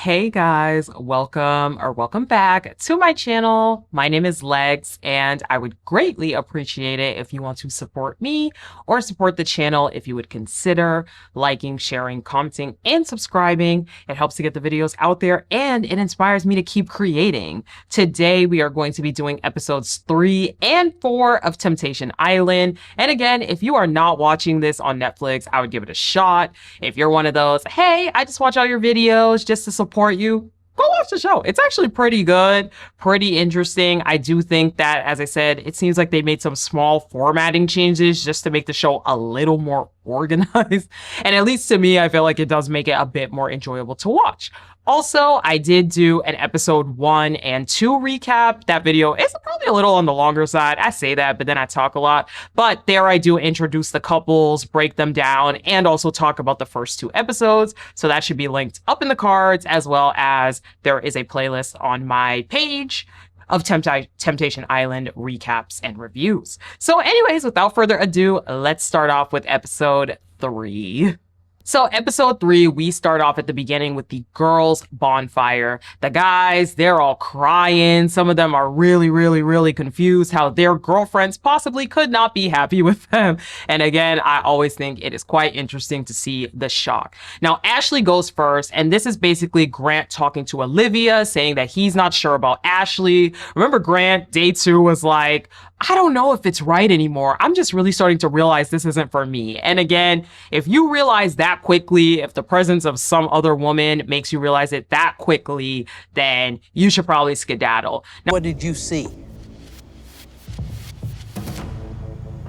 Hey guys, welcome back to my channel. My name is Legs, and I would greatly appreciate it if you want to support me or support the channel if you would consider liking, sharing, commenting, and subscribing. It helps to get the videos out there and it inspires me to keep creating. Today, we are going to be doing episodes 3 and 4 of Temptation Island. And again, if you are not watching this on Netflix, I would give it a shot. If you're one of those, hey, I just watch all your videos just to support you, go watch the show. It's actually pretty good, pretty interesting. I do think that, as I said, it seems like they made some small formatting changes just to make the show a little more organized. And at least to me, I feel like it does make it a bit more enjoyable to watch. Also, I did do an episode 1 and 2 recap. That video is probably a little on the longer side. I say that, but then I talk a lot. But there I do introduce the couples, break them down, and also talk about the first 2 episodes. So that should be linked up in the cards, as well as there is a playlist on my page of Temptation Island recaps and reviews. So anyways, without further ado, let's start off with episode 3. So episode 3, we start off at the beginning with the girls' bonfire. The guys, they're all crying. Some of them are really confused how their girlfriends possibly could not be happy with them. And again, I always think it is quite interesting to see the shock. Now, Ashley goes first, and this is basically Grant talking to Olivia, saying that he's not sure about Ashley. Remember, Grant, day 2, was like, I don't know if it's right anymore. I'm just really starting to realize this isn't for me. And again, if you realize that quickly, if the presence of some other woman makes you realize it that quickly, then you should probably skedaddle. Now, what did you see?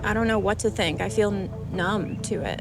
I don't know what to think. I feel numb to it.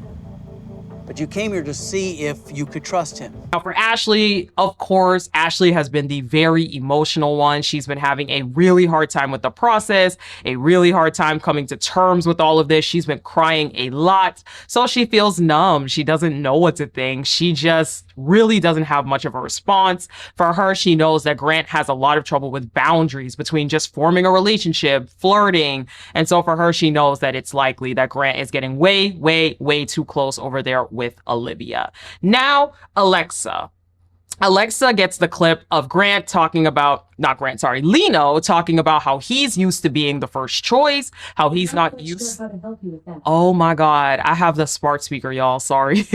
But you came here to see if you could trust him. Now for Ashley, of course, Ashley has been the very emotional one. She's been having a really hard time with the process, a really hard time coming to terms with all of this. She's been crying a lot. So she feels numb. She doesn't know what to think. She just really doesn't have much of a response. For her, she knows that Grant has a lot of trouble with boundaries between just forming a relationship, flirting. And so for her, she knows that it's likely that Grant is getting way too close over there with Olivia. Now, Alexa gets the clip of Grant talking about, Lino talking about how he's used to being the first choice, how he's not used. Oh my God, I have the smart speaker, y'all, sorry.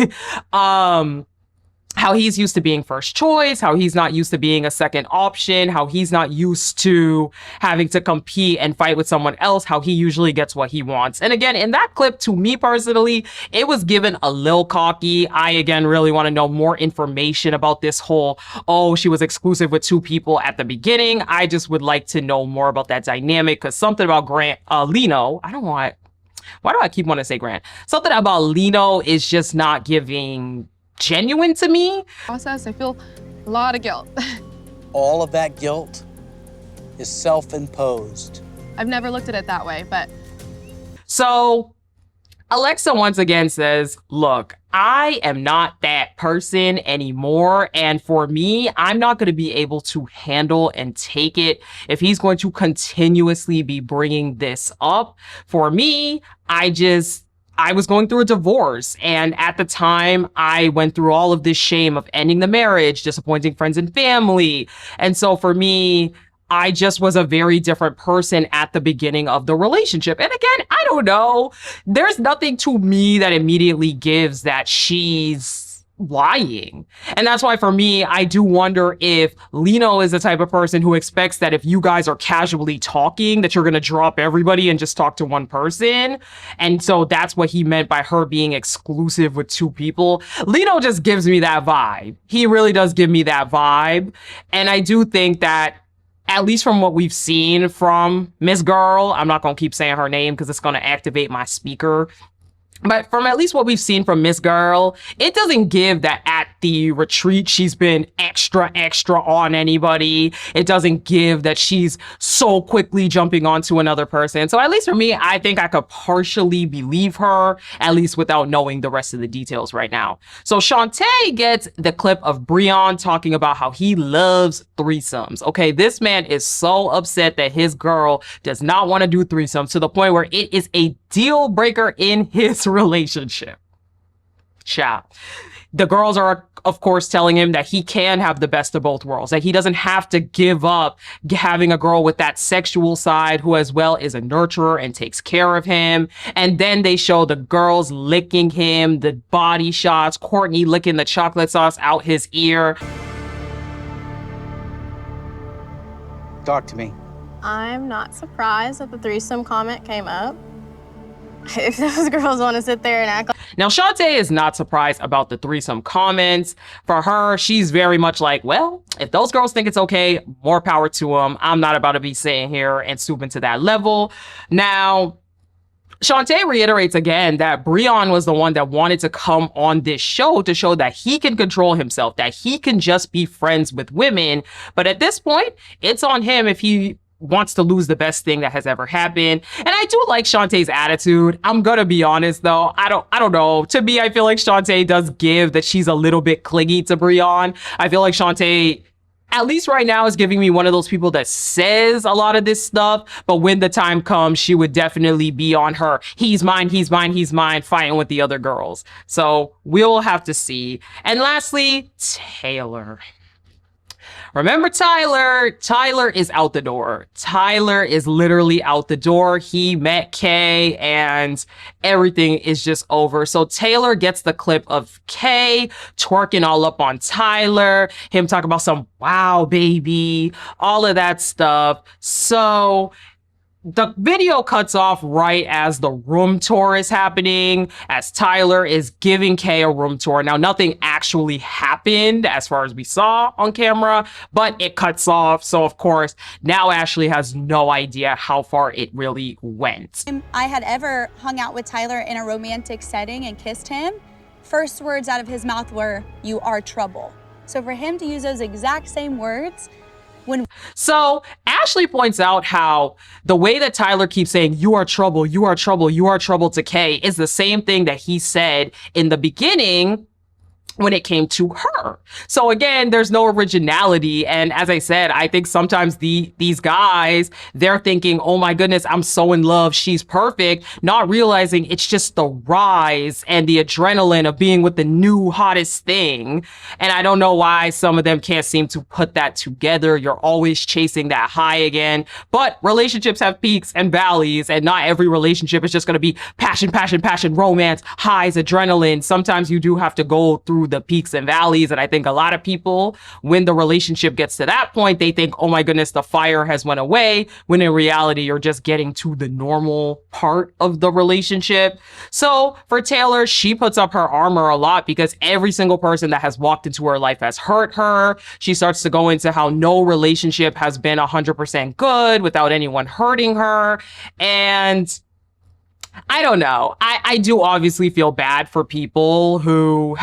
How he's used to being first choice, how he's not used to being a second option, how he's not used to having to compete and fight with someone else, how he usually gets what he wants. And again, in that clip, to me personally, it was given a little cocky. I, again, really want to know more information about this whole, oh, she was exclusive with 2 people at the beginning. I just would like to know more about that dynamic, because something about Lino, why do I keep wanting to say Grant? Something about Lino is just not giving genuine to me. I feel a lot of guilt. All of that guilt is self-imposed. I've never looked at it that way, but. So Alexa once again says, look, I am not that person anymore. And for me, I'm not going to be able to handle and take it if he's going to continuously be bringing this up. For me, I was going through a divorce, and at the time, I went through all of this shame of ending the marriage, disappointing friends and family. And so for me, I just was a very different person at the beginning of the relationship. And again, I don't know. There's nothing to me that immediately gives that she's lying. And that's why for me, I do wonder if Lino is the type of person who expects that if you guys are casually talking, that you're going to drop everybody and just talk to one person. And so that's what he meant by her being exclusive with 2 people. Lino just gives me that vibe. He really does give me that vibe. And I do think that, at least from what we've seen from Miss Girl, I'm not going to keep saying her name because it's going to activate my speaker. But from at least what we've seen from Miss Girl, it doesn't give that at the retreat she's been extra on anybody. It doesn't give that she's so quickly jumping onto another person. So at least for me, I think I could partially believe her, at least without knowing the rest of the details right now. So Shantae gets the clip of Breon talking about how he loves threesomes. Okay, this man is so upset that his girl does not want to do threesomes to the point where it is a deal breaker in his relationship. Ciao. the girls are, of course, telling him that he can have the best of both worlds, that he doesn't have to give up having a girl with that sexual side who as well is a nurturer and takes care of him. And then they show the girls licking him, the body shots, Courtney licking the chocolate sauce out his ear. Talk to me. I'm not surprised that the threesome comment came up. If those girls want to sit there and act like... Now, Shantae is not surprised about the threesome comments. For her, she's very much like, well, if those girls think it's okay, more power to them. I'm not about to be sitting here and stooping to that level. Now, Shantae reiterates again that Breon was the one that wanted to come on this show to show that he can control himself, that he can just be friends with women. But at this point, it's on him if he wants to lose the best thing that has ever happened. And I do like Shantae's attitude. I'm gonna be honest though. I don't know. To me, I feel like Shantae does give that she's a little bit clingy to Breon. I feel like Shantae, at least right now, is giving me one of those people that says a lot of this stuff, but when the time comes, she would definitely be on her he's mine, he's mine, he's mine, fighting with the other girls. So we'll have to see. And lastly, Taylor. Remember Tyler? Tyler is out the door. Tyler is literally out the door. He met Kay and everything is just over. So Taylor gets the clip of Kay twerking all up on Tyler, him talking about some wow baby, all of that stuff. So the video cuts off right as the room tour is happening, as Tyler is giving Kay a room tour. Now, nothing actually happened as far as we saw on camera, but it cuts off. So, of course, now Ashley has no idea how far it really went. I had ever hung out with Tyler in a romantic setting and kissed him. First words out of his mouth were, "You are trouble." So for him to use those exact same words, So Ashley points out how the way that Tyler keeps saying, "You are trouble, you are trouble, you are trouble" to Kay is the same thing that he said in the beginning when it came to her. So again, there's no originality. And as I said, I think sometimes these guys, they're thinking, oh my goodness, I'm so in love, she's perfect, not realizing it's just the rise and the adrenaline of being with the new hottest thing. And I don't know why some of them can't seem to put that together. You're always chasing that high again. But relationships have peaks and valleys, and not every relationship is just going to be passion, passion, passion, romance, highs, adrenaline. Sometimes you do have to go through the peaks and valleys. And I think a lot of people, when the relationship gets to that point, they think, oh my goodness, the fire has went away, when in reality, you're just getting to the normal part of the relationship. So for Taylor, she puts up her armor a lot because every single person that has walked into her life has hurt her. She starts to go into how no relationship has been 100% good without anyone hurting her. And I don't know. I do obviously feel bad for people who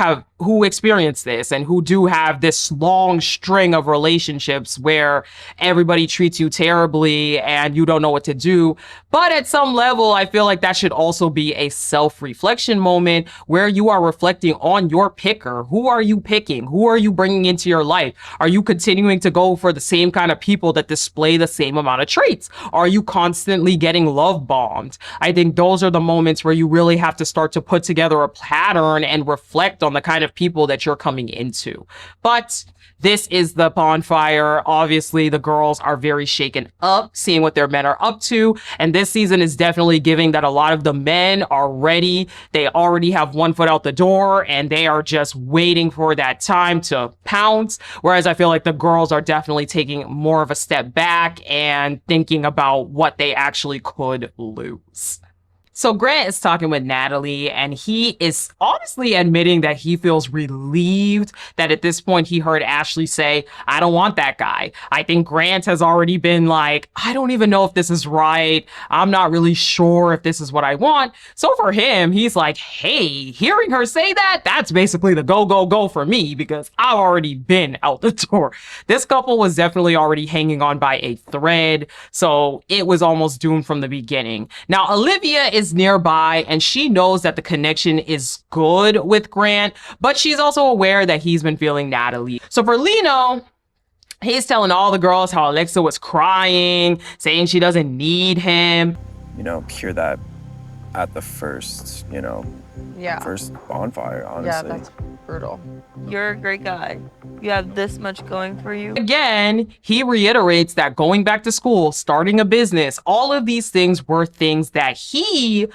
experience this and who do have this long string of relationships where everybody treats you terribly and you don't know what to do. But at some level, I feel like that should also be a self-reflection moment where you are reflecting on your picker. Who are you picking? Who are you bringing into your life? Are you continuing to go for the same kind of people that display the same amount of traits? Are you constantly getting love bombed? I think those are the moments where you really have to start to put together a pattern and reflect on the kind of people that you're coming into. But this is the bonfire. Obviously, the girls are very shaken up, seeing what their men are up to. And this season is definitely giving that a lot of the men are ready. They already have one foot out the door and they are just waiting for that time to pounce. Whereas I feel like the girls are definitely taking more of a step back and thinking about what they actually could lose. So Grant is talking with Natalie, and he is honestly admitting that he feels relieved that at this point he heard Ashley say, I don't want that guy. I think Grant has already been like, I don't even know if this is right. I'm not really sure if this is what I want. So for him, he's like, hey, hearing her say that, that's basically the go, go, go for me because I've already been out the door. This couple was definitely already hanging on by a thread, so it was almost doomed from the beginning. Now, Olivia is nearby and she knows that the connection is good with Grant, but she's also aware that he's been feeling Natalie. So for Lino, he's telling all the girls how Alexa was crying, saying she doesn't need him. Hear that at the first, first bonfire, honestly. Yeah, brutal. You're a great guy. You have this much going for you. Again, he reiterates that going back to school, starting a business, all of these things were things that he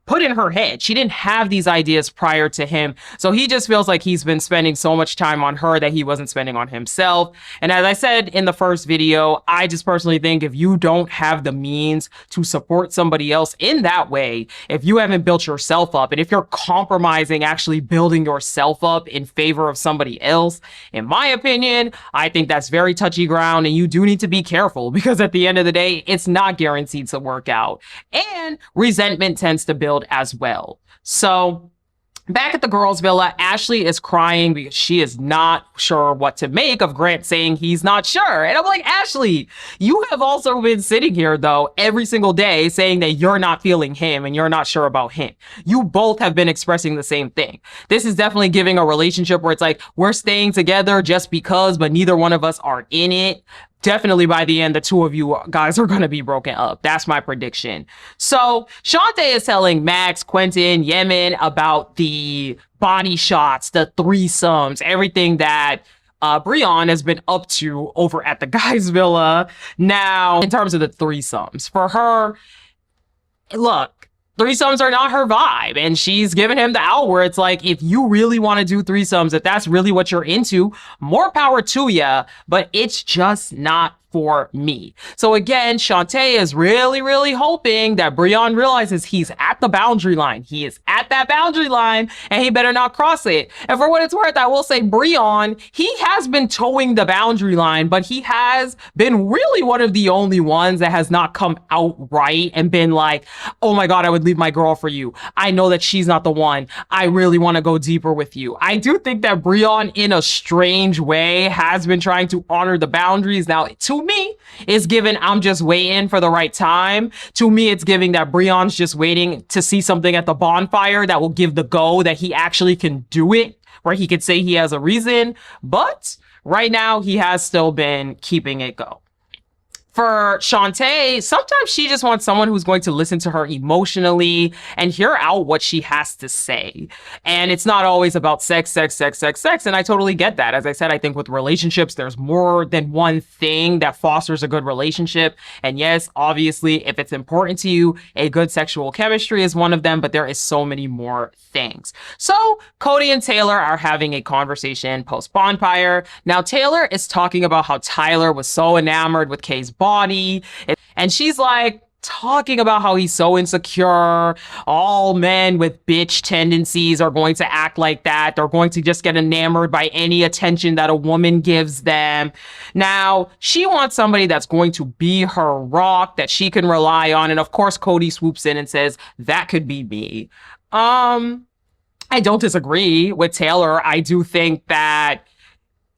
put in her head. She didn't have these ideas prior to him. So he just feels like he's been spending so much time on her that he wasn't spending on himself. And as I said in the first video, I just personally think if you don't have the means to support somebody else in that way, if you haven't built yourself up, and if you're compromising actually building yourself up in favor of somebody else, in my opinion, I think that's very touchy ground, and you do need to be careful, because at the end of the day, it's not guaranteed to work out. And resentment tends to build as well. So back at the girls' villa, Ashley is crying because she is not sure what to make of Grant saying he's not sure. And I'm like, Ashley, you have also been sitting here though every single day saying that you're not feeling him and you're not sure about him. You both have been expressing the same thing. This is definitely giving a relationship where it's like, we're staying together just because, but neither one of us are in it. Definitely by the end, the two of you guys are going to be broken up. That's my prediction. So Shantae is telling Max, Quentin, Yemen about the body shots, the threesomes, everything that Breon has been up to over at the guys' villa. Now, in terms of the threesomes, for her, look, threesomes are not her vibe, and she's giving him the out where it's like, if you really want to do threesomes, if that's really what you're into, more power to you, but it's just not for me. So again, Shantae is really hoping that Breon realizes he's at the boundary line. He is at that boundary line, and he better not cross it. And for what it's worth, I will say Breon, he has been towing the boundary line, but he has been really one of the only ones that has not come out right and been like, oh my God, I would leave my girl for you. I know that she's not the one. I really want to go deeper with you. I do think that Breon, in a strange way, has been trying to honor the boundaries. Now, to me, it's given I'm just waiting for the right time. To me, it's giving that Breon's just waiting to see something at the bonfire that will give the go that he actually can do it, where he could say he has a reason. But right now, he has still been keeping it go. For Shantae, sometimes she just wants someone who's going to listen to her emotionally and hear out what she has to say. And it's not always about sex. And I totally get that. As I said, I think with relationships, there's more than one thing that fosters a good relationship. And yes, obviously, if it's important to you, a good sexual chemistry is one of them, but there is so many more things. So Cody and Taylor are having a conversation post bonfire. Now, Taylor is talking about how Tyler was so enamored with Kay's body, and she's like talking about how he's so insecure. All men with bitch tendencies are going to act like that. They're going to just get enamored by any attention that a woman gives them. Now, she wants somebody that's going to be her rock, that she can rely on. And of course, Cody swoops in and says, that could be me. I don't disagree with Taylor. I do think that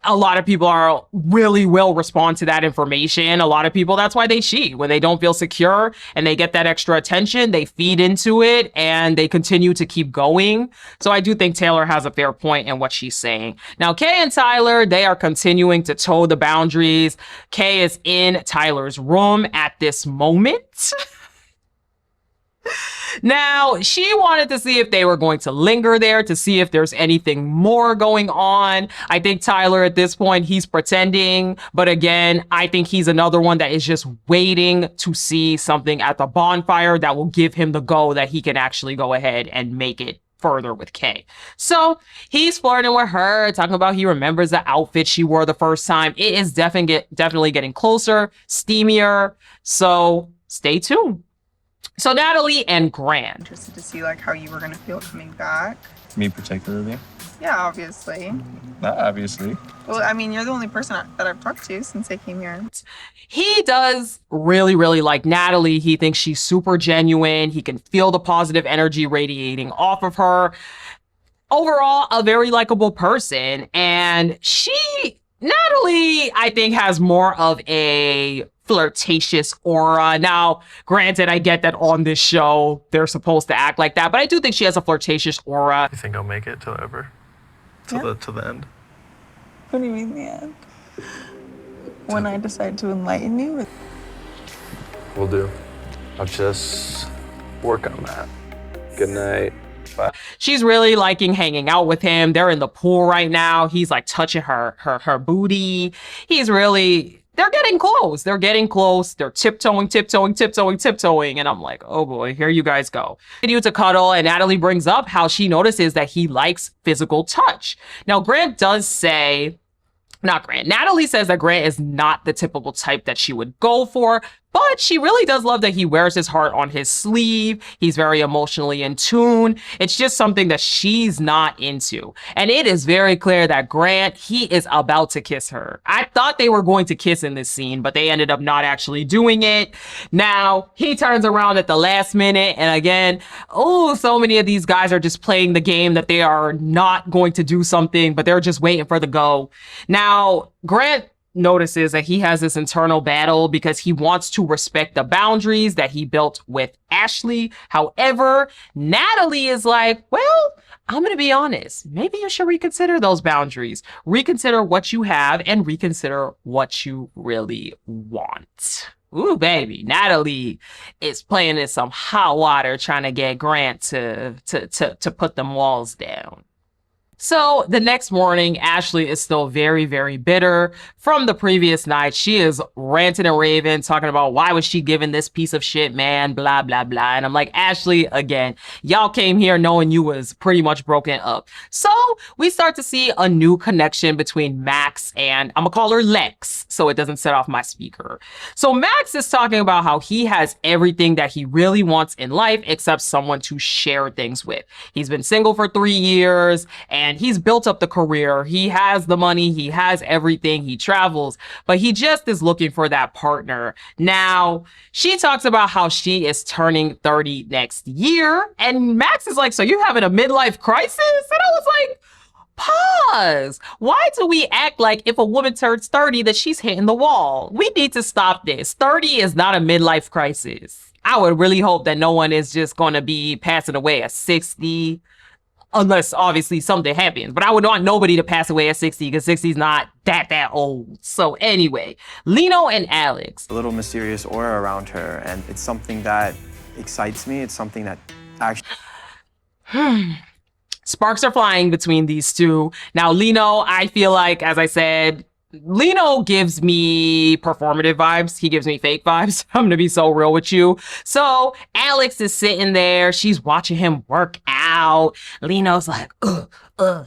a lot of people will respond to that information. A lot of people, that's why they cheat. When they don't feel secure and they get that extra attention, they feed into it and they continue to keep going. So I do think Taylor has a fair point in what she's saying. Now, Kay and Tyler, they are continuing to toe the boundaries. Kay is in Tyler's room at this moment. Now, she wanted to see if they were going to linger there, to see if there's anything more going on. I think Tyler, at this point, he's pretending. But again, I think he's another one that is just waiting to see something at the bonfire that will give him the go that he can actually go ahead and make it further with Kay. So he's flirting with her, talking about he remembers the outfit she wore the first time. It is definitely getting closer, steamier. So stay tuned. So Natalie and Grant. Interested to see like how you were gonna feel coming back. Me particularly? Yeah, obviously. Not obviously. Well, I mean, you're the only person that I've talked to since I came here. He does really like Natalie. He thinks she's super genuine. He can feel the positive energy radiating off of her. Overall, a very likable person. And Natalie, I think, has more of a flirtatious aura. Now, granted, I get that on this show, they're supposed to act like that, but I do think she has a flirtatious aura. You think I'll make it till ever? Till the end? What do you mean the end? When I decide to enlighten you? Will do. I'll just work on that. Good night. She's really liking hanging out with him. They're in the pool right now. He's like touching her booty. He's really, they're getting close. They're getting close. They're tiptoeing. And I'm like, oh boy, here you guys go. Continue to cuddle, and Natalie brings up how she notices that he likes physical touch. Now, Grant does say, not Grant, Natalie says that Grant is not the typical type that she would go for, but she really does love that he wears his heart on his sleeve. He's very emotionally in tune. It's just something that she's not into. And it is very clear that Grant, he is about to kiss her. I thought they were going to kiss in this scene, but they ended up not actually doing it. Now, he turns around at the last minute, and again, oh, so many of these guys are just playing the game that they are not going to do something, but they're just waiting for the go. Now, Grant notices that he has this internal battle because he wants to respect the boundaries that he built with Ashley. However, Natalie is like, well, I'm going to be honest. Maybe you should reconsider those boundaries. Reconsider what you have and reconsider what you really want. Ooh, baby, Natalie is playing in some hot water trying to get Grant to put them walls down. So the next morning, Ashley is still very, very bitter from the previous night. She is ranting and raving, talking about why was she giving this piece of shit man, blah, blah, blah. And I'm like, Ashley, again, y'all came here knowing you was pretty much broken up. So we start to see a new connection between Max and I'm gonna call her Lex so it doesn't set off my speaker. So Max is talking about how he has everything that he really wants in life except someone to share things with. He's been single for 3 years and he's built up the career. He has the money. He has everything. He travels, but he just is looking for that partner. Now, she talks about how she is turning 30 next year. And Max is like, so you're having a midlife crisis? And I was like, pause. Why do we act like if a woman turns 30 that she's hitting the wall? We need to stop this. 30 is not a midlife crisis. I would really hope that no one is just going to be passing away at 60. Unless obviously something happens, but I would want nobody to pass away at 60 because 60 is not that old. So anyway, Lino and Alex. A little mysterious aura around her, and it's something that excites me. It's something that actually... Sparks are flying between these two. Now, Lino, I feel like, as I said, Lino gives me performative vibes. He gives me fake vibes. I'm gonna be so real with you. So Alex is sitting there. She's watching him work out. Lino's like,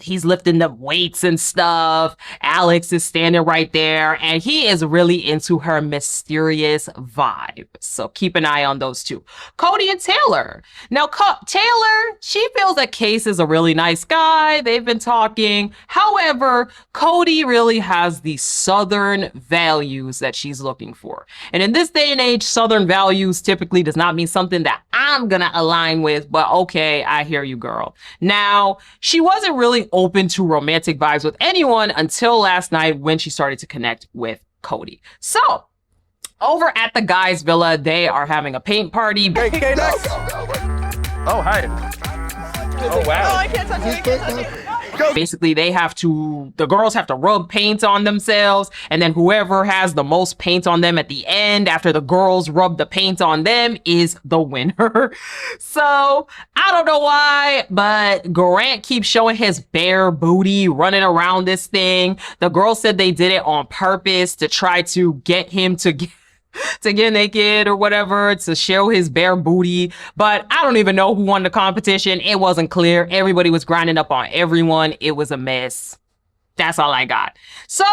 he's lifting the weights and stuff. Alex is standing right there and he is really into her mysterious vibe. So keep an eye on those two. Cody and Taylor. Now, Taylor, she feels that Case is a really nice guy. They've been talking. However, Cody really has the Southern values that she's looking for. And in this day and age, Southern values typically does not mean something that I'm gonna align with, but okay, I hear you, girl. Now, she wasn't really open to romantic vibes with anyone until last night when she started to connect with Cody. So, over at the guys' villa, they are having a paint party. Okay, next. Oh, hi. Oh, wow. Oh, I can't touch it. I can't touch it. Basically, the girls have to rub paint on themselves, and then whoever has the most paint on them at the end after the girls rub the paint on them is the winner. So I don't know why, but Grant keeps showing his bare booty running around this thing. The girls said they did it on purpose to try to get him to get naked or whatever, to show his bare booty. But I don't even know who won the competition. It wasn't clear. Everybody was grinding up on everyone. It was a mess. That's all I got. So,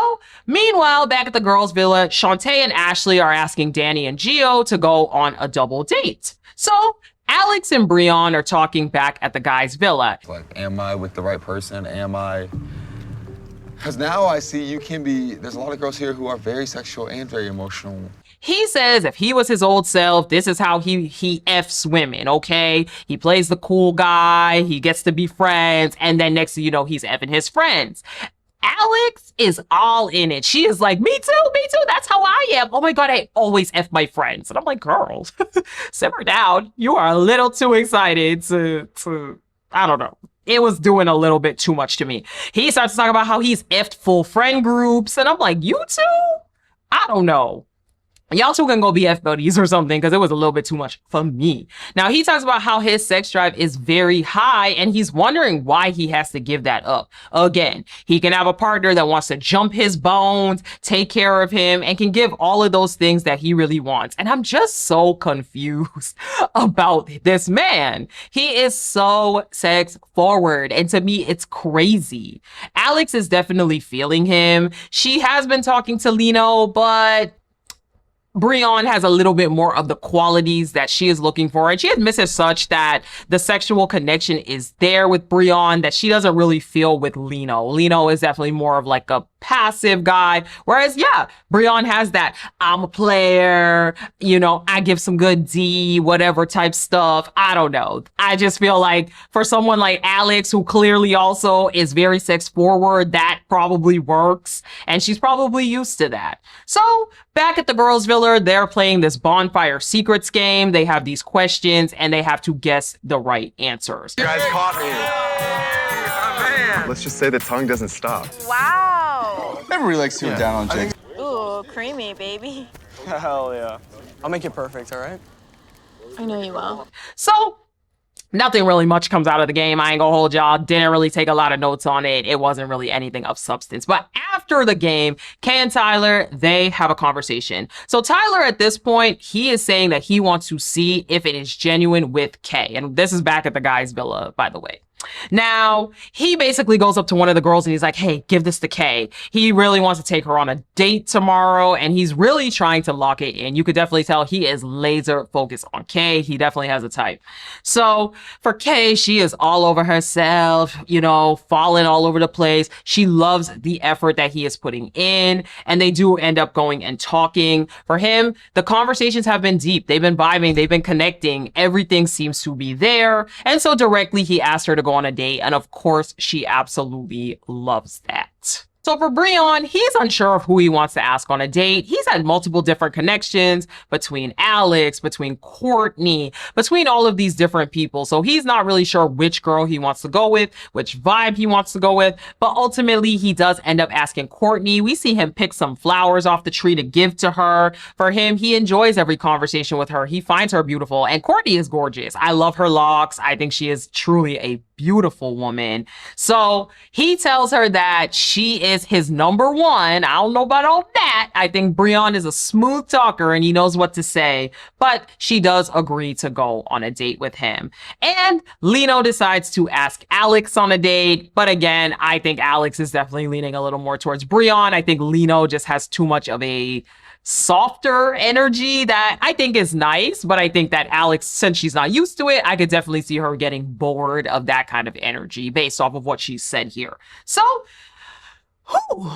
meanwhile, back at the girls' villa, Shantae and Ashley are asking Danny and Gio to go on a double date. So, Alex and Breon are talking back at the guys' villa. Like, am I with the right person? Am I... Because now I see you can be... There's a lot of girls here who are very sexual and very emotional. He says if he was his old self, this is how he F's women, okay? He plays the cool guy, he gets to be friends, and then next thing you know, he's F'ing his friends. Alex is all in it. She is like, me too, that's how I am. Oh my God, I always F my friends. And I'm like, girl, simmer down. You are a little too excited to I don't know. It was doing a little bit too much to me. He starts to talk about how he's F'd full friend groups, and I'm like, you too? I don't know. Y'all two can go BF buddies or something, because it was a little bit too much for me. Now, he talks about how his sex drive is very high, and he's wondering why he has to give that up. Again, he can have a partner that wants to jump his bones, take care of him, and can give all of those things that he really wants. And I'm just so confused about this man. He is so sex forward, and to me, it's crazy. Alex is definitely feeling him. She has been talking to Lino, but Brian has a little bit more of the qualities that she is looking for. And she admits as such that the sexual connection is there with Brian that she doesn't really feel with Lino. Lino is definitely more of like a passive guy. Whereas, yeah, Brian has that, I'm a player, you know, I give some good D, whatever type stuff. I don't know. I just feel like for someone like Alex, who clearly also is very sex forward, that probably works. And she's probably used to that. So back at the girls' villa, they're playing this bonfire secrets game. They have these questions and they have to guess the right answers. You guys caught me. Man. Let's just say the tongue doesn't stop. Wow. Everybody likes to go down on Jake. Ooh, creamy, baby. Hell yeah. I'll make it perfect, all right? I know you will. So nothing really much comes out of the game. I ain't gonna hold y'all. Didn't really take a lot of notes on it. It wasn't really anything of substance. But after the game, Kay and Tyler, they have a conversation. So Tyler, at this point, he is saying that he wants to see if it is genuine with Kay. And this is back at the guys' villa, by the way. Now, he basically goes up to one of the girls and he's like, hey, give this to Kay. He really wants to take her on a date tomorrow, and he's really trying to lock it in. You could definitely tell he is laser focused on Kay. He definitely has a type. So for Kay, she is all over herself, you know, falling all over the place. She loves the effort that he is putting in, and they do end up going and talking. For him, the conversations have been deep. They've been vibing. They've been connecting. Everything seems to be there. And so directly he asked her to go on a date, and of course she absolutely loves that. So for Brian, he's unsure of who he wants to ask on a date. He's had multiple different connections between Alex, between Courtney, between all of these different people. So he's not really sure which girl he wants to go with, which vibe he wants to go with. But ultimately, he does end up asking Courtney. We see him pick some flowers off the tree to give to her. For him, he enjoys every conversation with her. He finds her beautiful. And Courtney is gorgeous. I love her locks. I think she is truly a beautiful woman. So he tells her that she is his number one. I don't know about all that. I think Brian is a smooth talker and he knows what to say, but she does agree to go on a date with him. And Lino decides to ask Alex on a date. But again, I think Alex is definitely leaning a little more towards Brian. I think Lino just has too much of a softer energy that I think is nice, but I think that Alex, since she's not used to it, I could definitely see her getting bored of that kind of energy based off of what she said here. So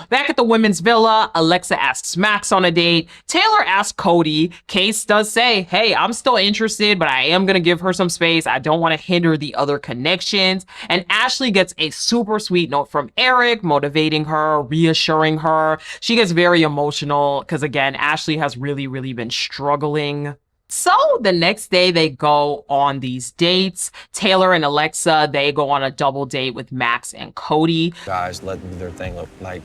back at the women's villa, Alexa asks Max on a date. Taylor asks Cody. Case does say, hey, I'm still interested, but I am going to give her some space. I don't want to hinder the other connections. And Ashley gets a super sweet note from Eric, motivating her, reassuring her. She gets very emotional because, again, Ashley has really, really been struggling. So the next day they go on these dates. Taylor and Alexa, they go on a double date with Max and Cody. Guys let their thing look like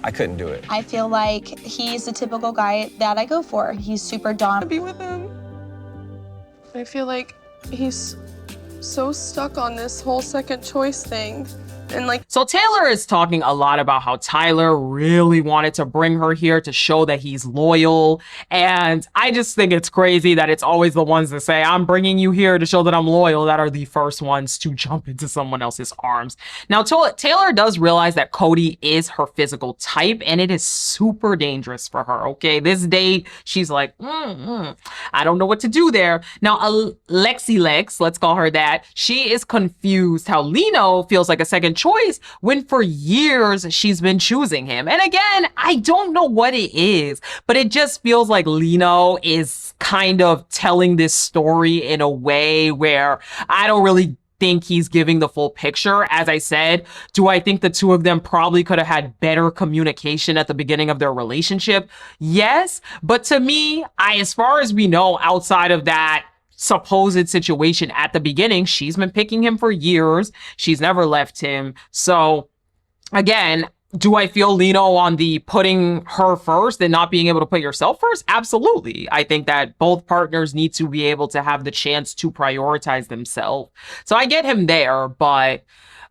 I couldn't do it. I feel like he's the typical guy that I go for. He's super dominant. Be with him. I feel like he's so stuck on this whole second choice thing. And like, so Taylor is talking a lot about how Tyler really wanted to bring her here to show that he's loyal. And I just think it's crazy that it's always the ones that say, I'm bringing you here to show that I'm loyal, that are the first ones to jump into someone else's arms. Now, Taylor does realize that Cody is her physical type, and it is super dangerous for her, okay? This date, she's like, I don't know what to do there. Now, Lex, let's call her that, she is confused how Lino feels like a second choice when for years she's been choosing him. And again, I don't know what it is, but it just feels like Lino is kind of telling this story in a way where I don't really think he's giving the full picture. As I said, do I think the two of them probably could have had better communication at the beginning of their relationship? Yes, but to me, as far as we know, outside of that supposed situation at the beginning, she's been picking him for years. She's never left him. So again, Do I feel Lino on the putting her first and not being able to put yourself first? Absolutely. I think that both partners need to be able to have the chance to prioritize themselves. So I get him there, but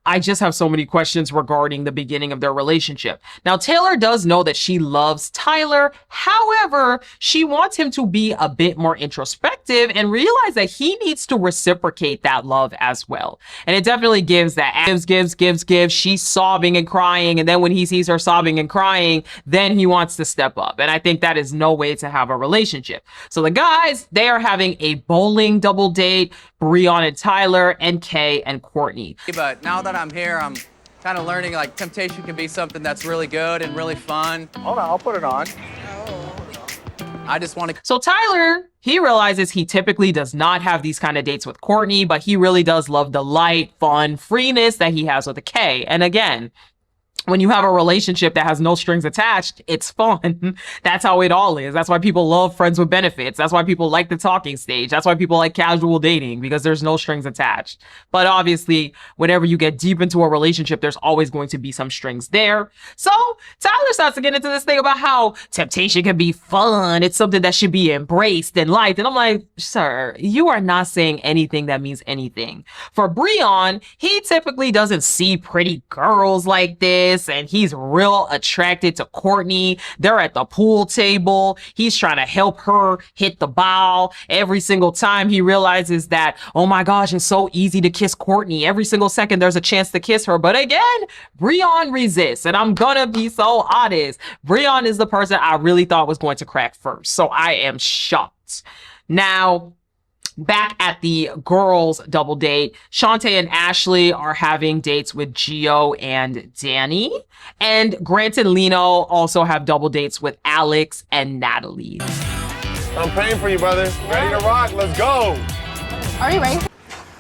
I just have so many questions regarding the beginning of their relationship. Now, Taylor does know that she loves Tyler. However, she wants him to be a bit more introspective and realize that he needs to reciprocate that love as well. And it definitely gives that. Gives. She's sobbing and crying. And then when he sees her sobbing and crying, then he wants to step up. And I think that is no way to have a relationship. So the guys, they are having a bowling double date. Breon and Tyler, and Kay and Courtney. But now that I'm here, I'm kind of learning like temptation can be something that's really good and really fun. Hold on, I'll put it on. I just want to. So Tyler, he realizes he typically does not have these kind of dates with Courtney, but he really does love the light, fun, freeness that he has with a Kay. And again, when you have a relationship that has no strings attached, it's fun. That's how it all is. That's why people love friends with benefits. That's why people like the talking stage. That's why people like casual dating, because there's no strings attached. But obviously, whenever you get deep into a relationship, there's always going to be some strings there. So Tyler starts to get into this thing about how temptation can be fun. It's something that should be embraced and liked. And I'm like, sir, you are not saying anything that means anything. For Breon, he typically doesn't see pretty girls like this. And he's real attracted to Courtney. They're at the pool table. He's trying to help her hit the ball. Every single time he realizes that, oh my gosh, it's so easy to kiss Courtney. Every single second there's a chance to kiss her. But again, Breon resists. And I'm gonna be so honest. Breon is the person I really thought was going to crack first. So I am shocked. Now, back at the girls' double date, Shantae and Ashley are having dates with Gio and Danny. And Grant and Lino also have double dates with Alex and Natalie. I'm praying for you, brother. Ready to rock? Let's go. Are you ready?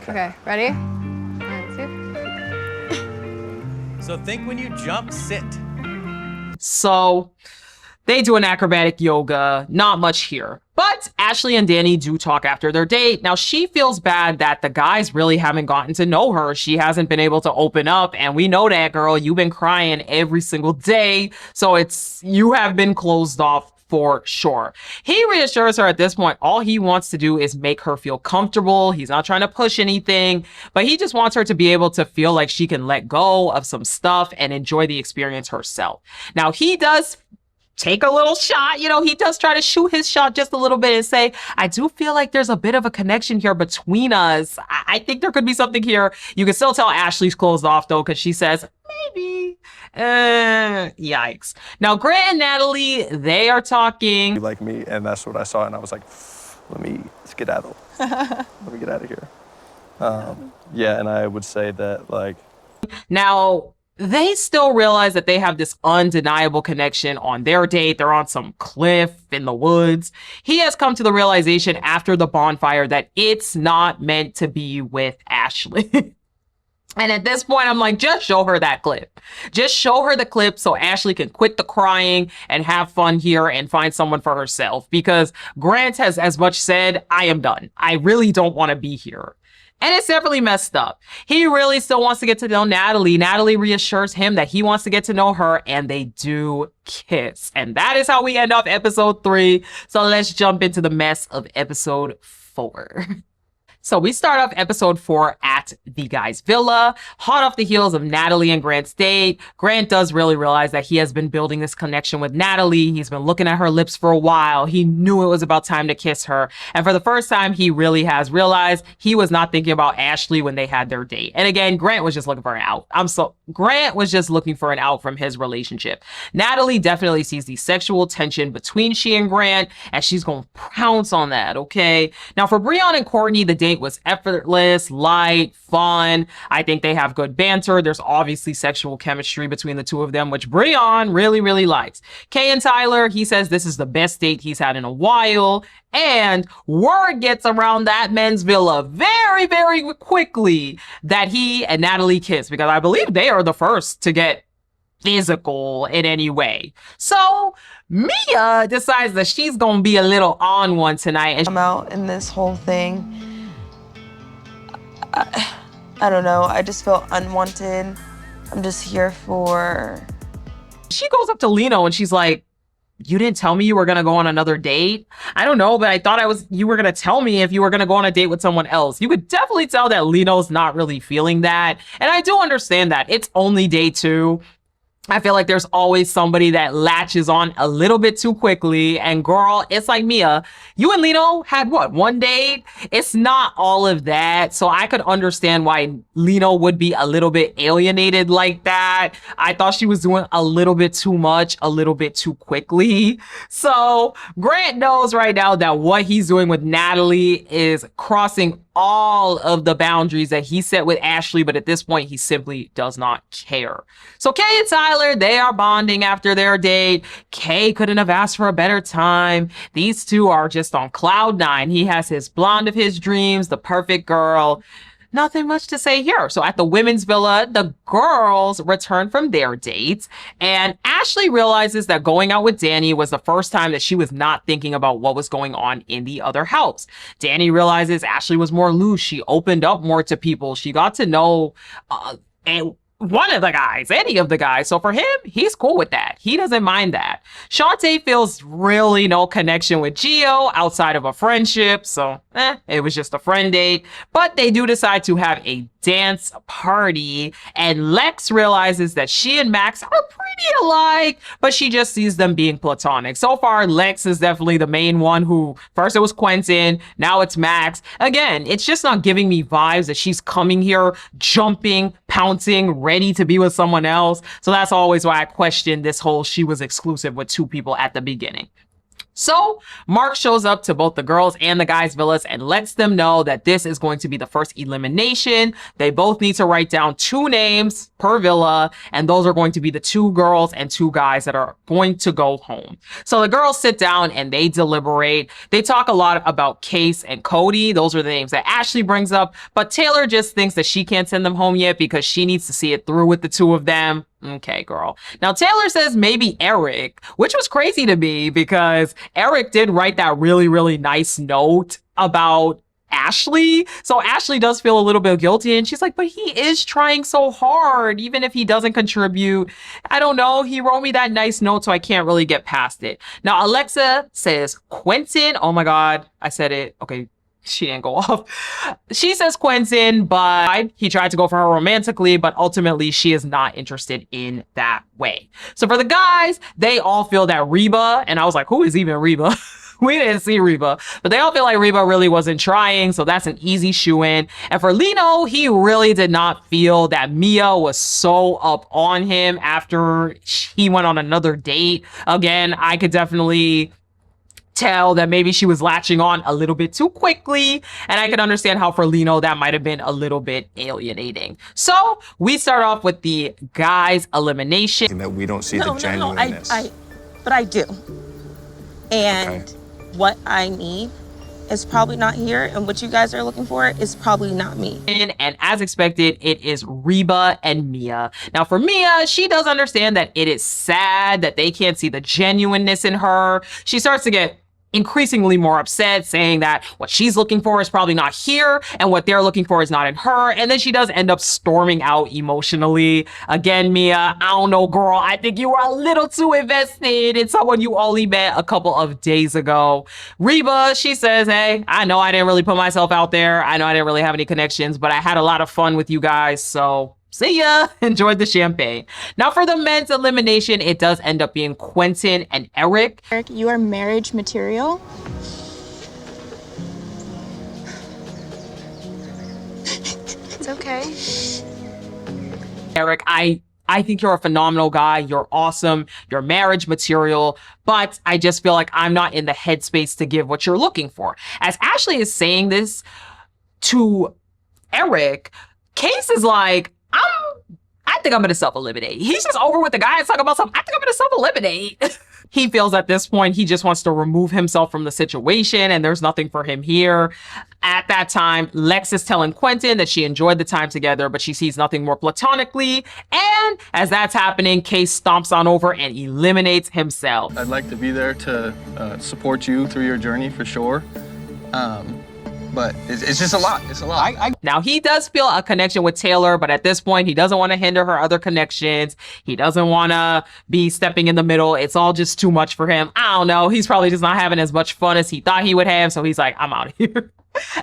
Okay, ready? 1, 2. So think when you jump, sit. So they do an acrobatic yoga, not much here. But Ashley and Danny do talk after their date. Now, she feels bad that the guys really haven't gotten to know her. She hasn't been able to open up. And we know that, girl. You've been crying every single day. So you have been closed off for sure. He reassures her at this point, all he wants to do is make her feel comfortable. He's not trying to push anything, but he just wants her to be able to feel like she can let go of some stuff and enjoy the experience herself. Now, he does take a little shot. You know, he does try to shoot his shot just a little bit and say, I do feel like there's a bit of a connection here between us. I think there could be something here. You can still tell Ashley's closed off though, because she says, maybe. Yikes. Now, Grant and Natalie, they are talking. You like me, and that's what I saw, and I was like, let me skedaddle. Let me get out of here. Yeah, and I would say that, like. Now, they still realize that they have this undeniable connection on their date. They're on some cliff in the woods. He has come to the realization after the bonfire that it's not meant to be with Ashley. And at this point, I'm like, just show her that clip. Just show her the clip so Ashley can quit the crying and have fun here and find someone for herself. Because Grant has as much said, I am done. I really don't want to be here. And it's definitely messed up. He really still wants to get to know Natalie. Natalie reassures him that he wants to get to know her, and they do kiss. And that is how we end off episode 3. So let's jump into the mess of episode 4. So we start off episode 4 at the guy's villa, hot off the heels of Natalie and Grant's date. Grant does really realize that he has been building this connection with Natalie. He's been looking at her lips for a while. He knew it was about time to kiss her. And for the first time, he really has realized he was not thinking about Ashley when they had their date. And again, Grant was just looking for an out. Grant was just looking for an out from his relationship. Natalie definitely sees the sexual tension between she and Grant, and she's going to pounce on that, okay? Now, for Breon and Courtney, the date was effortless, light, fun. I think they have good banter. There's obviously sexual chemistry between the two of them, which Breon really, really likes. Kay and Tyler, he says this is the best date he's had in a while. And word gets around that men's villa very, very quickly that he and Natalie kiss, because I believe they are the first to get physical in any way. So Mia decides that she's gonna be a little on one tonight. And I'm out in this whole thing. I don't know. I just feel unwanted. I'm just here for She goes up to Lino and she's like, you didn't tell me you were gonna go on another date? I don't know, but I thought you were gonna tell me if you were gonna go on a date with someone else. You could definitely tell that Lino's not really feeling that. And I do understand that. It's only day 2. I feel like there's always somebody that latches on a little bit too quickly. And girl, it's like Mia, you and Lino had what, 1 date? It's not all of that. So I could understand why Lino would be a little bit alienated like that. I thought she was doing a little bit too much, a little bit too quickly. So Grant knows right now that what he's doing with Natalie is crossing all of the boundaries that he set with Ashley, but at this point, he simply does not care. So Kay and Tyler, they are bonding after their date. Kay couldn't have asked for a better time. These two are just on cloud 9. He has his blonde of his dreams, the perfect girl. Nothing much to say here. So at the women's villa, the girls return from their dates, and Ashley realizes that going out with Danny was the first time that she was not thinking about what was going on in the other house. Danny realizes Ashley was more loose. She opened up more to people. She got to know one of the guys, any of the guys. So for him, he's cool with that. He doesn't mind that. Shantae feels really no connection with Gio outside of a friendship. So it was just a friend date. But they do decide to have a dance party. And Lex realizes that she and Max are pretty alike, but she just sees them being platonic. So far, Lex is definitely the main one who, first it was Quentin, now it's Max. Again, it's just not giving me vibes that she's coming here, jumping, pouncing, ready to be with someone else. So that's always why I question this whole she was exclusive with 2 people at the beginning. So Mark shows up to both the girls and the guys' villas and lets them know that this is going to be the first elimination. They both need to write down 2 names per villa, and those are going to be the 2 girls and 2 guys that are going to go home. So the girls sit down and they deliberate. They talk a lot about Case and Cody. Those are the names that Ashley brings up, but Taylor just thinks that she can't send them home yet because she needs to see it through with the 2 of them. Okay, girl. Now, Taylor says maybe Eric, which was crazy to me because Eric did write that really, really nice note about Ashley. So Ashley does feel a little bit guilty and she's like, but he is trying so hard, even if he doesn't contribute. I don't know. He wrote me that nice note, so I can't really get past it. Now, Alexa says Quentin. Oh my God, I said it. Okay. She didn't go off. She says Quentin, but he tried to go for her romantically, but ultimately she is not interested in that way. So for the guys, they all feel that Reba, and I was like, who is even Reba? We didn't see Reba, but they all feel like Reba really wasn't trying, so that's an easy shoe-in. And for Lino, he really did not feel that Mia was so up on him after he went on another date. Again, I could definitely tell that maybe she was latching on a little bit too quickly, and I can understand how for Lino that might have been a little bit alienating. So we start off with the guys' elimination. That we don't see the genuineness. But I do. And what I need is probably not here, and what you guys are looking for is probably not me. And as expected, it is Reba and Mia. Now for Mia, she does understand that it is sad that they can't see the genuineness in her. She starts to get increasingly more upset, saying that what she's looking for is probably not here and what they're looking for is not in her. And then she does end up storming out emotionally. Again, Mia, I don't know, girl. I think you were a little too invested in someone you only met a couple of days ago. Reba, she says, hey, I know I didn't really put myself out there. I know I didn't really have any connections, but I had a lot of fun with you guys. So see ya. Enjoyed the champagne. Now for the men's elimination, it does end up being Quentin and Eric. Eric, you are marriage material. It's okay. Eric, I think you're a phenomenal guy. You're awesome. You're marriage material. But I just feel like I'm not in the headspace to give what you're looking for. As Ashley is saying this to Eric, Case is like, I think I'm going to self-eliminate. He's just over with the guy and talking about something. I think I'm going to self-eliminate. He feels at this point, he just wants to remove himself from the situation and there's nothing for him here. At that time, Lex is telling Quentin that she enjoyed the time together, but she sees nothing more platonically. And as that's happening, Case stomps on over and eliminates himself. I'd like to be there to support you through your journey for sure. but it's just a lot. It's a lot. Now, he does feel a connection with Taylor, but at this point, he doesn't want to hinder her other connections. He doesn't want to be stepping in the middle. It's all just too much for him. I don't know. He's probably just not having as much fun as he thought he would have. So he's like, I'm out of here.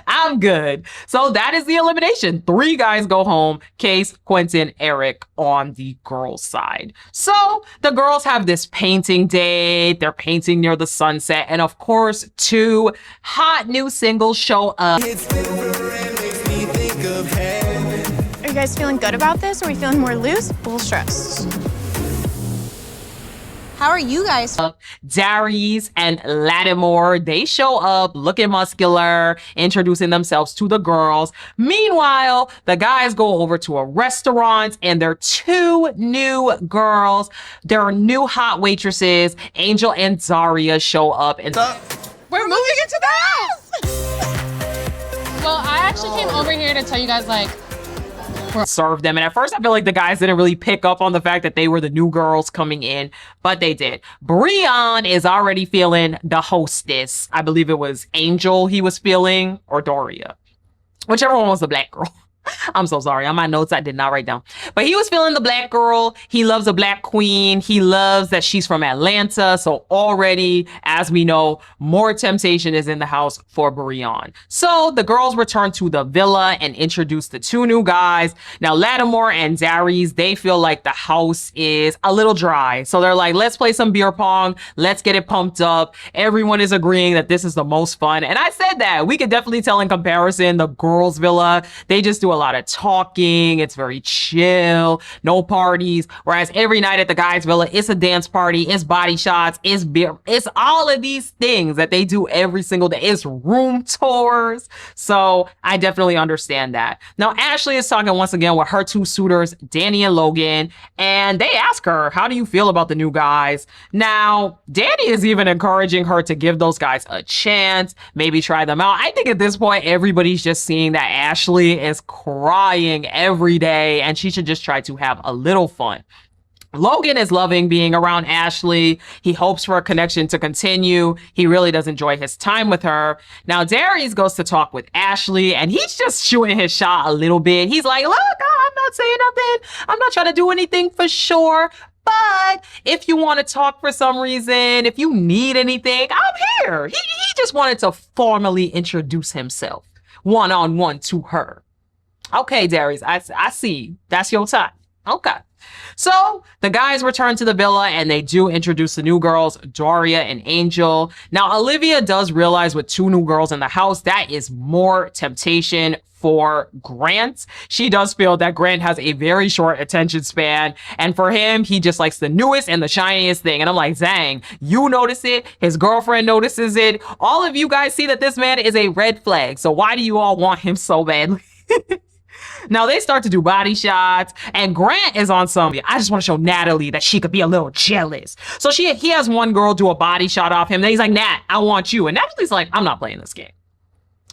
I'm good. So that is the elimination. 3 guys go home. Case, Quentin, Eric on the girls' side. So the girls have this painting date. They're painting near the sunset. And of course, 2 hot new singles show up. Are you guys feeling good about this? Or are we feeling more loose? A little stressed. How are you guys? Darius and Lattimore, they show up looking muscular, introducing themselves to the girls. Meanwhile, the guys go over to a restaurant and their 2 new girls, their new hot waitresses, Angel and Zaria, show up. And We're moving into the house! Well, I actually came over here to tell you guys, like, serve them. And at first I feel like the guys didn't really pick up on the fact that they were the new girls coming in, but they did. Breon is already feeling the hostess. I believe it was Angel he was feeling, or Doria. Whichever one was the black girl. I'm so sorry. On my notes, I did not write down. But he was feeling the black girl. He loves a black queen. He loves that she's from Atlanta. So already, as we know, more temptation is in the house for Breon. So the girls return to the villa and introduce the 2 new guys. Now, Lattimore and Darius, they feel like the house is a little dry. So they're like, let's play some beer pong. Let's get it pumped up. Everyone is agreeing that this is the most fun. And I said that. We could definitely tell in comparison, the girls' villa, they just do a lot of talking. It's very chill, no parties. Whereas every night at the guys' villa, it's a dance party, it's body shots, it's beer, it's all of these things that they do every single day. It's room tours. So I definitely understand that. Now, Ashley is talking once again with her 2 suitors, Danny and Logan, and they ask her, how do you feel about the new guys? Now, Danny is even encouraging her to give those guys a chance, maybe try them out. I think at this point, everybody's just seeing that Ashley is crying every day and she should just try to have a little fun. Logan is loving being around Ashley. He hopes for a connection to continue. He really does enjoy his time with her. Now, Darius goes to talk with Ashley and he's just shooting his shot a little bit. He's like, look, I'm not saying nothing. I'm not trying to do anything for sure. But if you want to talk for some reason, if you need anything, I'm here. He just wanted to formally introduce himself one-on-one to her. Okay, Darius, I see. That's your time. Okay. So the guys return to the villa and they do introduce the new girls, Doria and Angel. Now, Olivia does realize with 2 new girls in the house, that is more temptation for Grant. She does feel that Grant has a very short attention span. And for him, he just likes the newest and the shiniest thing. And I'm like, dang, you notice it. His girlfriend notices it. All of you guys see that this man is a red flag. So why do you all want him so badly? Now they start to do body shots and Grant is on some, I just want to show Natalie that she could be a little jealous. So he has one girl do a body shot off him. Then he's like, Nat, I want you. And Natalie's like, I'm not playing this game.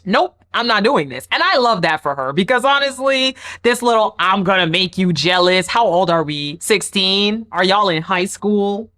Nope, I'm not doing this. And I love that for her because honestly, this little, I'm gonna make you jealous. How old are we? 16? Are y'all in high school?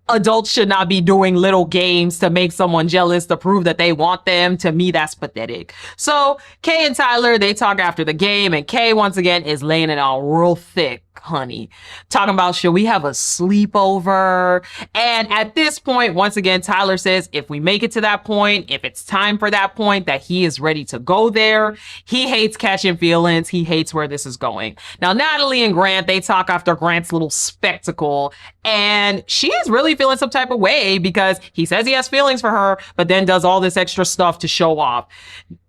Adults should not be doing little games to make someone jealous to prove that they want them. To me, that's pathetic. So Kay and Tyler, they talk after the game and Kay once again is laying it on real thick, honey. Talking about, should we have a sleepover? And at this point, once again, Tyler says if we make it to that point, if it's time for that point, that he is ready to go there. He hates catching feelings. He hates where this is going. Now, Natalie and Grant, they talk after Grant's little spectacle and she is really feeling some type of way because he says he has feelings for her, but then does all this extra stuff to show off.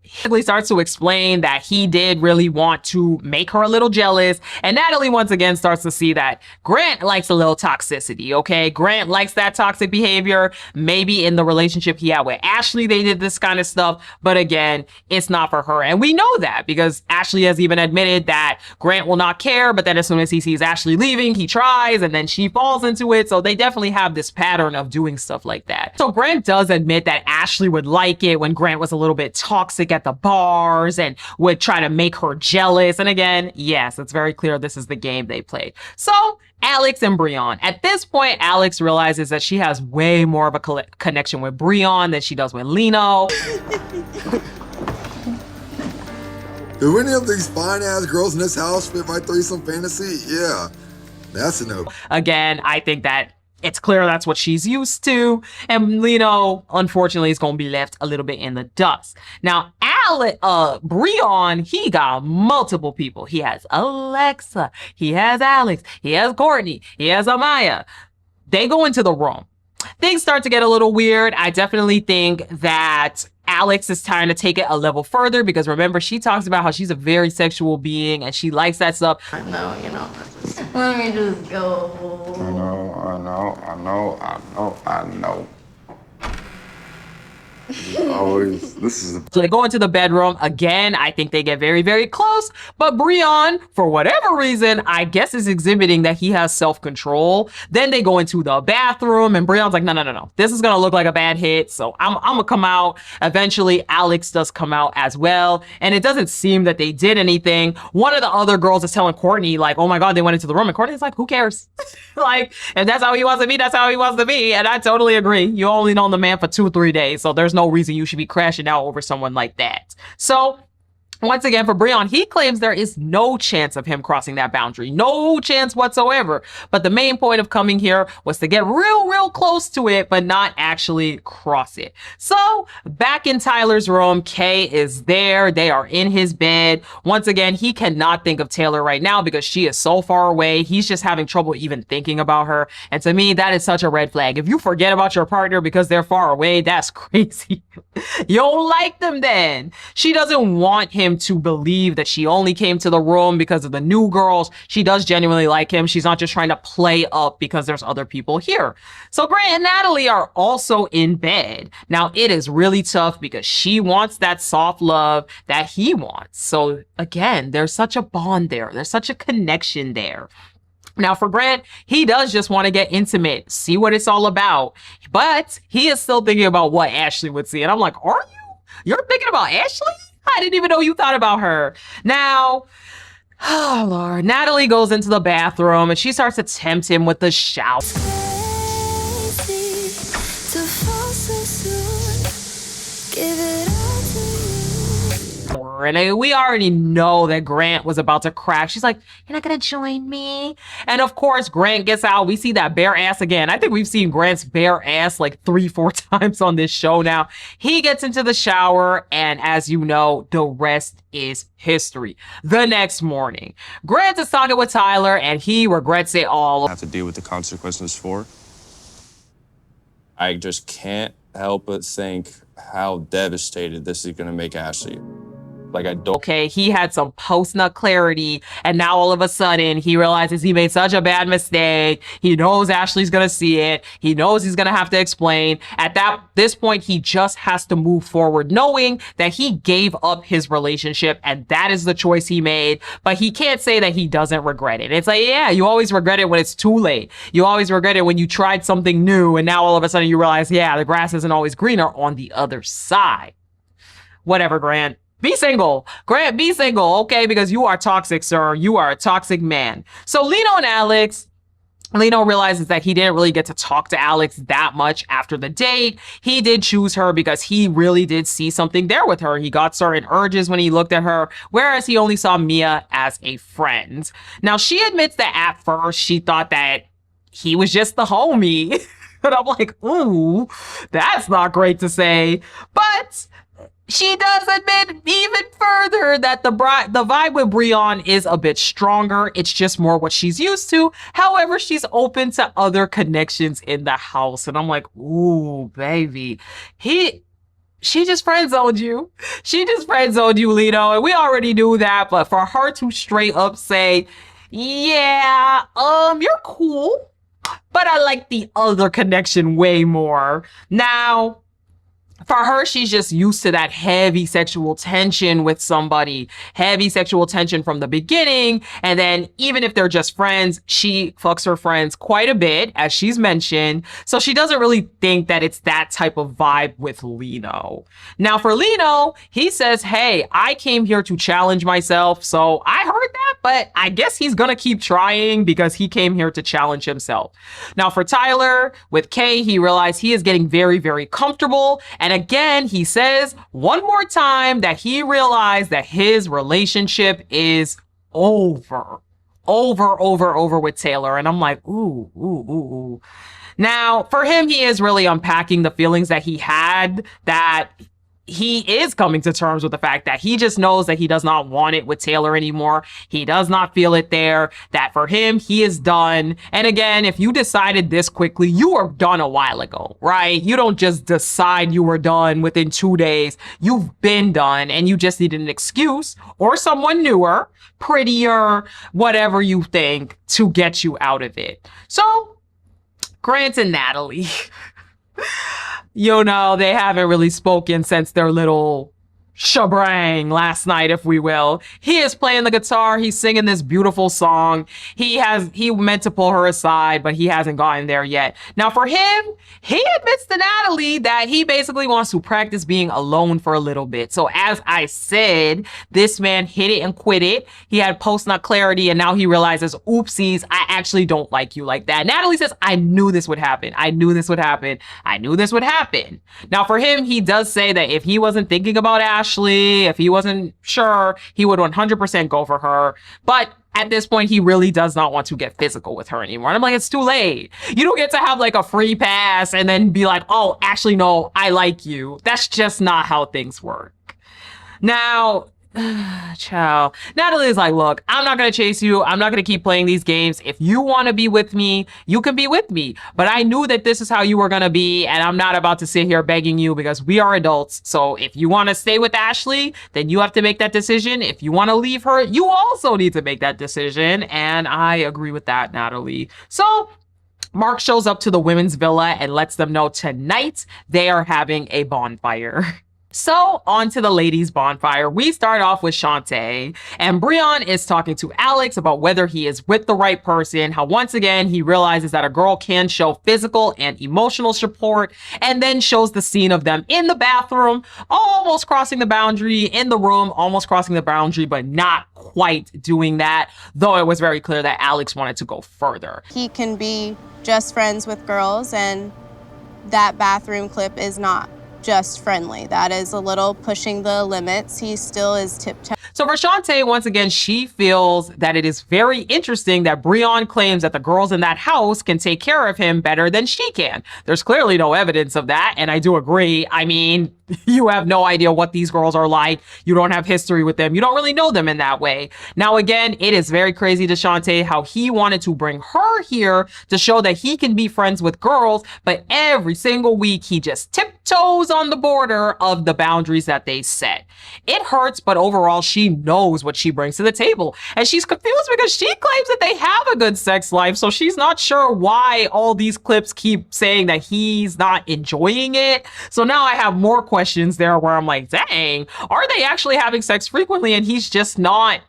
He starts to explain that he did really want to make her a little jealous. And Natalie once again starts to see that Grant likes a little toxicity, okay? Grant likes that toxic behavior. Maybe in the relationship he had with Ashley, they did this kind of stuff. But again, it's not for her. And we know that because Ashley has even admitted that Grant will not care. But then as soon as he sees Ashley leaving, he tries and then she falls into it. So they definitely have this pattern of doing stuff like that. So Grant does admit that Ashley would like it when Grant was a little bit toxic at the bars and would try to make her jealous. And again, yes, it's very clear this is the game they played. So Alex and Breon. At this point, Alex realizes that she has way more of a connection with Breon than she does with Lino. Do any of these fine ass girls in this house fit my threesome fantasy? Yeah, that's a no. Again, I think that it's clear that's what she's used to. And Lino, unfortunately, is going to be left a little bit in the dust. Now, Breon, he got multiple people. He has Alexa, he has Alex, he has Courtney, he has Amaya. They go into the room. Things start to get a little weird. I definitely think that Alex is trying to take it a level further because remember, she talks about how she's a very sexual being and she likes that stuff. I know, let me just go. I know. So they go into the bedroom. Again, I think they get very, very close. But Breon, for whatever reason, I guess is exhibiting that he has self-control. Then they go into the bathroom and Breon's like, no. This is going to look like a bad hit. So I'm going to come out. Eventually, Alex does come out as well. And it doesn't seem that they did anything. One of the other girls is telling Courtney, like, oh my God, they went into the room. And Courtney's like, who cares? Like, if that's how he wants to be, that's how he wants to be. And I totally agree. You only know the man for 2-3 days. So there's no reason you should be crashing out over someone like that. So once again, for Breon, he claims there is no chance of him crossing that boundary. No chance whatsoever. But the main point of coming here was to get real close to it, but not actually cross it. So back in Tyler's room, Kay is there. They are in his bed. Once again, he cannot think of Taylor right now because she is so far away. He's just having trouble even thinking about her. And to me, that is such a red flag. If you forget about your partner because they're far away, that's crazy. You don't like them then. She doesn't want him to believe that she only came to the room because of the new girls. She does genuinely like him. She's not just trying to play up because there's other people here. So Grant and Natalie are also in bed. Now it is really tough because she wants that soft love that he wants. So again, there's such a bond there. There's such a connection there. Now for Grant, he does just want to get intimate, see what it's all about, but he is still thinking about what Ashley would see. And I'm like, are you? You're thinking about Ashley? I didn't even know you thought about her. Now, oh Lord, Natalie goes into the bathroom and she starts to tempt him with the shower. And we already know that Grant was about to crack. She's like, you're not gonna join me? And of course, Grant gets out. We see that bare ass again. I think we've seen Grant's bare ass like 3-4 times on this show now. He gets into the shower, and as you know, the rest is history. The next morning, Grant is talking with Tyler, and he regrets it all. I have to deal with the consequences for. I just can't help but think how devastated this is gonna make Ashley. Like I don't. Okay, he had some post-nut clarity, and now all of a sudden he realizes he made such a bad mistake. He knows Ashley's gonna see it. He knows he's gonna have to explain. At this point, he just has to move forward, knowing that he gave up his relationship, and that is the choice he made. But he can't say that he doesn't regret it. It's like, yeah, you always regret it when it's too late. You always regret it when you tried something new, and now all of a sudden you realize, yeah, the grass isn't always greener on the other side. Whatever, Grant. Be single. Grant, be single, okay? Because you are toxic, sir. You are a toxic man. So Lino and Alex, Lino realizes that he didn't really get to talk to Alex that much after the date. He did choose her because he really did see something there with her. He got certain urges when he looked at her, whereas he only saw Mia as a friend. Now, she admits that at first she thought that he was just the homie. And I'm like, ooh, that's not great to say. But she does admit even further that the vibe with Breon is a bit stronger. It's just more what she's used to. However, she's open to other connections in the house. And I'm like, ooh, baby. She just friend-zoned you. She just friend-zoned you, Lino. And we already knew that. But for her to straight up say, yeah, you're cool, but I like the other connection way more. Now, for her, she's just used to that heavy sexual tension with somebody, heavy sexual tension from the beginning. And then even if they're just friends, she fucks her friends quite a bit, as she's mentioned. So she doesn't really think that it's that type of vibe with Lino. Now for Lino, he says, hey, I came here to challenge myself. So I heard that, but I guess he's gonna keep trying because he came here to challenge himself. Now for Tyler, with Kay, he realized he is getting very, very comfortable. And again, he says one more time that he realized that his relationship is over with Taylor. And I'm like, ooh. Now, for him, he is really unpacking the feelings that he had, that he is coming to terms with the fact that he just knows that he does not want it with Taylor anymore. He does not feel it there, that for him, he is done. And again, if you decided this quickly, you were done a while ago, right? You don't just decide you were done within 2 days. You've been done, and you just needed an excuse or someone newer, prettier, whatever you think, to get you out of it. So, Grant and Natalie, you know, they haven't really spoken since their little shabrang last night, if we will. He is playing the guitar. He's singing this beautiful song. He meant to pull her aside, but he hasn't gotten there yet. Now for him, he admits to Natalie that he basically wants to practice being alone for a little bit. So as I said, this man hit it and quit it. He had post-nut clarity, and now he realizes, oopsies, I actually don't like you like that. Natalie says, I knew this would happen. I knew this would happen. I knew this would happen. Now for him, he does say that if he wasn't thinking about Ashley, if he wasn't sure, he would 100% go for her. But at this point, he really does not want to get physical with her anymore. And I'm like, it's too late. You don't get to have like a free pass and then be like, oh, actually, no, I like you. That's just not how things work. Now, child, Natalie is like, look, I'm not going to chase you. I'm not going to keep playing these games. If you want to be with me, you can be with me. But I knew that this is how you were going to be. And I'm not about to sit here begging you because we are adults. So if you want to stay with Ashley, then you have to make that decision. If you want to leave her, you also need to make that decision. And I agree with that, Natalie. So Mark shows up to the women's villa and lets them know tonight they are having a bonfire. So on to the ladies' bonfire. We start off with Shantae, and Breon is talking to Alex about whether he is with the right person, how once again he realizes that a girl can show physical and emotional support, and then shows the scene of them in the bathroom, almost crossing the boundary, in the room, almost crossing the boundary, but not quite doing that, though it was very clear that Alex wanted to go further. He can be just friends with girls, and that bathroom clip is not just friendly. That is a little pushing the limits. He still is tiptoeing. So for Shantae, once again, she feels that it is very interesting that Breon claims that the girls in that house can take care of him better than she can. There's clearly no evidence of that, and I do agree. I mean, you have no idea what these girls are like. You don't have history with them. You don't really know them in that way. Now, again, it is very crazy to Shantae how he wanted to bring her here to show that he can be friends with girls, but every single week he just tiptoes on the border of the boundaries that they set. It hurts, but overall, she knows what she brings to the table. And she's confused because she claims that they have a good sex life, so she's not sure why all these clips keep saying that he's not enjoying it. So now I have more questions there where I'm like, dang, are they actually having sex frequently and he's just not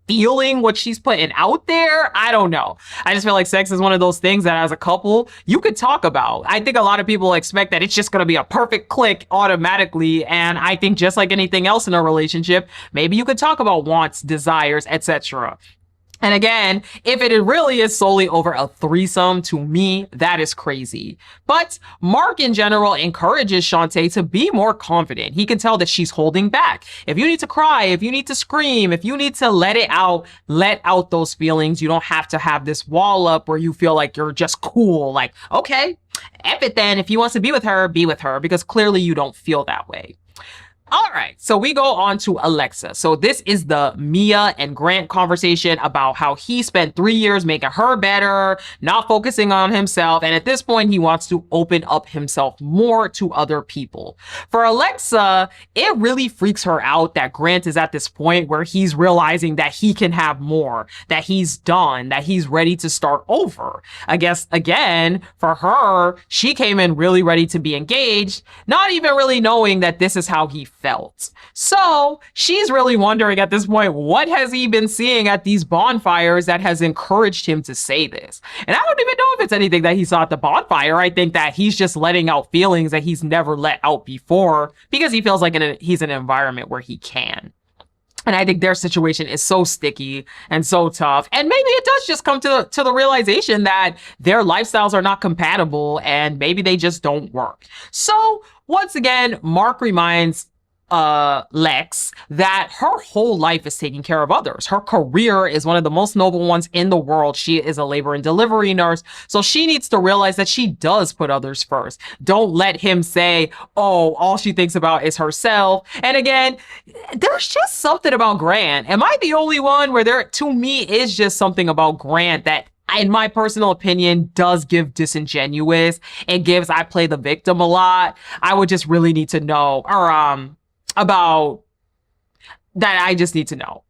feeling what she's putting out there? I don't know. I just feel like sex is one of those things that as a couple, you could talk about. I think a lot of people expect that it's just going to be a perfect click automatically. And I think just like anything else in a relationship, maybe you could talk about wants, desires, etc. And again, if it really is solely over a threesome, to me, that is crazy. But Mark in general encourages Shantae to be more confident. He can tell that she's holding back. If you need to cry, if you need to scream, if you need to let out those feelings. You don't have to have this wall up where you feel like you're just cool. Like, okay, F it then. If he wants to be with her, because clearly you don't feel that way. All right, so we go on to Alexa. So this is the Mia and Grant conversation about how he spent 3 years making her better, not focusing on himself, and at this point he wants to open up himself more to other people. For Alexa, it really freaks her out that Grant is at this point where he's realizing that he can have more, that he's done, that he's ready to start over. I guess, again, for her, she came in really ready to be engaged, not even really knowing that this is how he felt. So she's really wondering at this point, what has he been seeing at these bonfires that has encouraged him to say this? And I don't even know if it's anything that he saw at the bonfire. I think that he's just letting out feelings that he's never let out before because he feels like he's in an environment where he can. And I think their situation is so sticky and so tough. And maybe it does just come to the realization that their lifestyles are not compatible and maybe they just don't work. So once again, Mark reminds Lex that her whole life is taking care of others. Her career is one of the most noble ones in the world. She is a labor and delivery nurse. So she needs to realize that she does put others first. Don't let him say, oh, all she thinks about is herself. And again, there's just something about Grant. Am I the only one where there, to me, is just something about Grant that, in my personal opinion, does give disingenuous and gives I play the victim a lot? I would just really need to know, or about that. I just need to know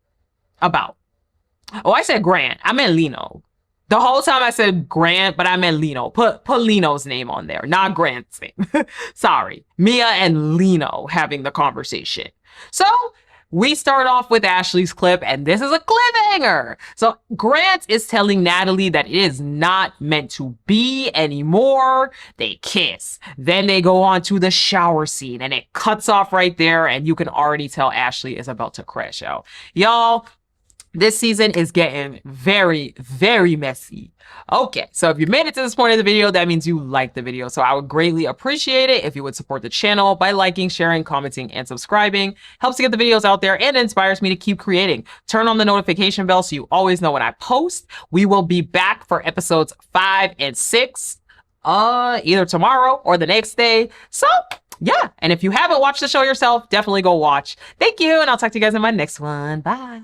about. Oh, I said Grant. I meant Lino. The whole time I said Grant, but I meant Lino. Put Lino's name on there, not Grant's name. Sorry. Mia and Lino having the conversation. So we start off with Ashley's clip, and this is a cliffhanger. So Grant is telling Natalie that it is not meant to be anymore. They kiss. Then they go on to the shower scene, and it cuts off right there, and you can already tell Ashley is about to crash out. Y'all, this season is getting very, very messy. Okay, so if you made it to this point of the video, that means you liked the video. So I would greatly appreciate it if you would support the channel by liking, sharing, commenting, and subscribing. Helps to get the videos out there and inspires me to keep creating. Turn on the notification bell so you always know when I post. We will be back for episodes 5 and 6, either tomorrow or the next day. So yeah, and if you haven't watched the show yourself, definitely go watch. Thank you, and I'll talk to you guys in my next one. Bye.